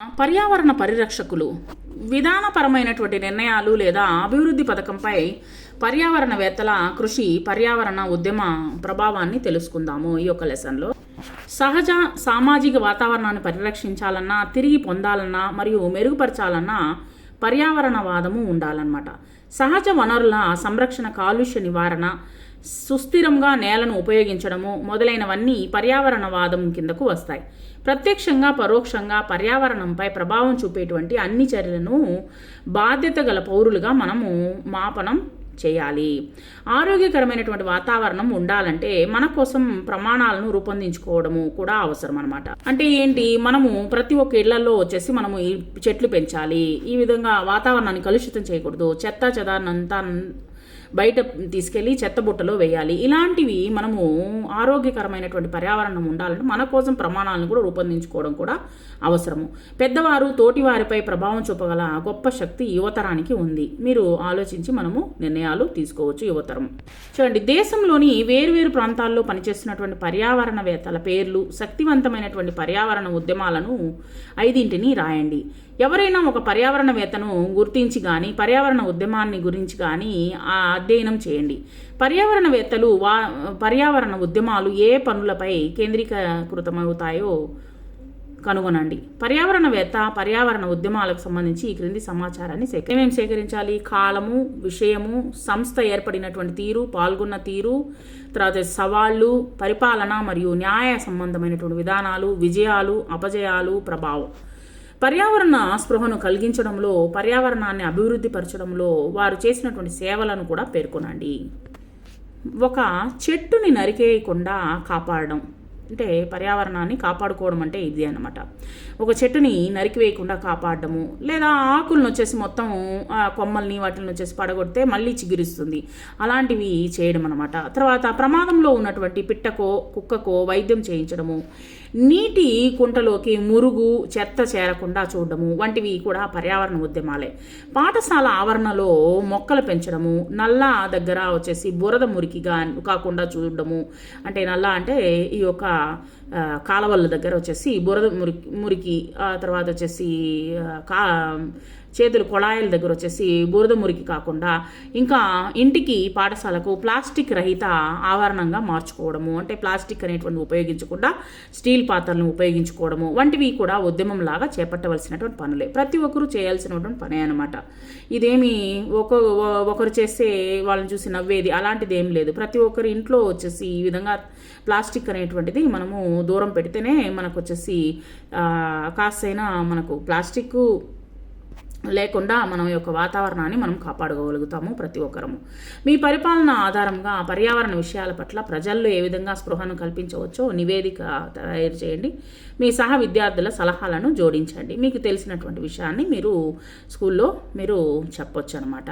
పర్యావరణ పరిరక్షకులు విధానపరమైనటువంటి నిర్ణయాలు లేదా అభివృద్ధి పథకంపై పర్యావరణవేత్తల కృషి పర్యావరణ ఉద్యమ ప్రభావాన్ని తెలుసుకుందాము ఈ యొక్క లెసన్లో. సహజ సామాజిక వాతావరణాన్ని పరిరక్షించాలన్నా, తిరిగి పొందాలన్నా మరియు మెరుగుపరచాలన్నా పర్యావరణవాదము ఉండాలన్నమాట. సహజ వనరుల సంరక్షణ, కాలుష్య నివారణ, సుస్థిరంగా నేలను ఉపయోగించడము మొదలైనవన్నీ పర్యావరణవాదం కిందకు వస్తాయి. ప్రత్యక్షంగా పరోక్షంగా పర్యావరణంపై ప్రభావం చూపేటువంటి అన్ని చర్యలను బాధ్యత గల పౌరులుగా మనము మాపనం చేయాలి. ఆరోగ్యకరమైనటువంటి వాతావరణం ఉండాలంటే మన కోసం ప్రమాణాలను రూపొందించుకోవడము కూడా అవసరం అనమాట. అంటే ఏంటి, మనము ప్రతి ఒక్క ఇళ్లలో వచ్చేసి మనము ఈ చెట్లు పెంచాలి, ఈ విధంగా వాతావరణాన్ని కలుషితం చేయకూడదు, చెత్త చెదారంతా బయట తీసుకెళ్ళి చెత్తబుట్టలో వేయాలి. ఇలాంటివి మనము ఆరోగ్యకరమైనటువంటి పర్యావరణం ఉండాలంటే మన కోసం ప్రమాణాలను కూడా రూపొందించుకోవడం కూడా అవసరము. పెద్దవారు తోటివారిపై ప్రభావం చూపగల గొప్ప శక్తి యువతరానికి ఉంది. మీరు ఆలోచించి మనము నిర్ణయాలు తీసుకోవచ్చు. యువతరం చూడండి, దేశంలోని వేరువేరు ప్రాంతాల్లో పనిచేస్తున్నటువంటి పర్యావరణవేత్తల పేర్లు, శక్తివంతమైనటువంటి పర్యావరణ ఉద్యమాలను 5 రాయండి. ఎవరైనా ఒక పర్యావరణవేత్తను గుర్తించి కానీ పర్యావరణ ఉద్యమాన్ని గురించి కానీ అధ్యయనం చేయండి. పర్యావరణవేత్తలు పర్యావరణ ఉద్యమాలు ఏ పనులపై కేంద్రీకృతమవుతాయో కనుగొనండి. పర్యావరణవేత్త పర్యావరణ ఉద్యమాలకు సంబంధించి ఈ క్రింది సమాచారాన్ని ఏమేమి సేకరించాలి: కాలము, విషయము, సంస్థ ఏర్పడినటువంటి తీరు, పాల్గొన్న తీరు, తర్వాత సవాళ్లు, పరిపాలన మరియు న్యాయ సంబంధమైనటువంటి విధానాలు, విజయాలు, అపజయాలు, ప్రభావం. పర్యావరణ స్పృహను కలిగించడంలో, పర్యావరణాన్ని అభివృద్ధి పరచడంలో వారు చేసినటువంటి సేవలను కూడా పేర్కొనండి. ఒక చెట్టుని నరికేయకుండా కాపాడడం అంటే పర్యావరణాన్ని కాపాడుకోవడం అంటే ఇది అన్నమాట. ఒక చెట్టుని నరికివేయకుండా కాపాడడము, లేదా ఆకులను వచ్చేసి మొత్తం కొమ్మల్ని వాటిని వచ్చేసి పడగొడితే మళ్ళీ చిగురిస్తుంది, అలాంటివి చేయడం అనమాట. తర్వాత ప్రమాదంలో ఉన్నటువంటి పిట్టకో కుక్కకో వైద్యం చేయించడము, నీటి కుంటలోకి మురుగు చెత్త చేరకుండా చూడడము వంటివి కూడా పర్యావరణ ఉద్యమాలే. పాఠశాల ఆవరణలో మొక్కలు పెంచడము, నల్లా దగ్గర వచ్చేసి బురద మురికిగా కాకుండా చూడడము, అంటే నల్లా అంటే ఈ యొక్క కాలవల దగ్గర వచ్చేసి బురద మురికి, తర్వాత వచ్చేసి చేతులు కొళాయిల దగ్గర వచ్చేసి బురద మురికి కాకుండా, ఇంకా ఇంటికి పాఠశాలకు ప్లాస్టిక్ రహిత ఆవరణంగా మార్చుకోవడము, అంటే ప్లాస్టిక్ అనేటువంటి ఉపయోగించకుండా స్టీల్ పాత్రలను ఉపయోగించుకోవడము వంటివి కూడా ఉద్యమంలాగా చేపట్టవలసినటువంటి పనులే. ప్రతి ఒక్కరూ చేయాల్సినటువంటి పనే అనమాట. ఇదేమి ఒకరు చేస్తే వాళ్ళని చూసి నవ్వేది అలాంటిది ఏం లేదు. ప్రతి ఒక్కరి ఇంట్లో వచ్చేసి ఈ విధంగా ప్లాస్టిక్ అనేటువంటిది మనము దూరం పెడితేనే మనకు వచ్చేసి కాస్తైనా మనకు ప్లాస్టిక్ లేకుండా మనం యొక్క వాతావరణాన్ని మనం కాపాడుకోగలుగుతాము ప్రతి ఒక్కరము. మీ పరిపాలన ఆధారంగా పర్యావరణ విషయాల పట్ల ప్రజల్లో ఏ విధంగా స్పృహను కల్పించవచ్చో నివేదిక తయారు చేయండి. మీ సహ విద్యార్థుల సలహాలను జోడించండి. మీకు తెలిసినటువంటి విషయాన్ని మీరు స్కూల్లో మీరు చెప్పొచ్చు అనమాట.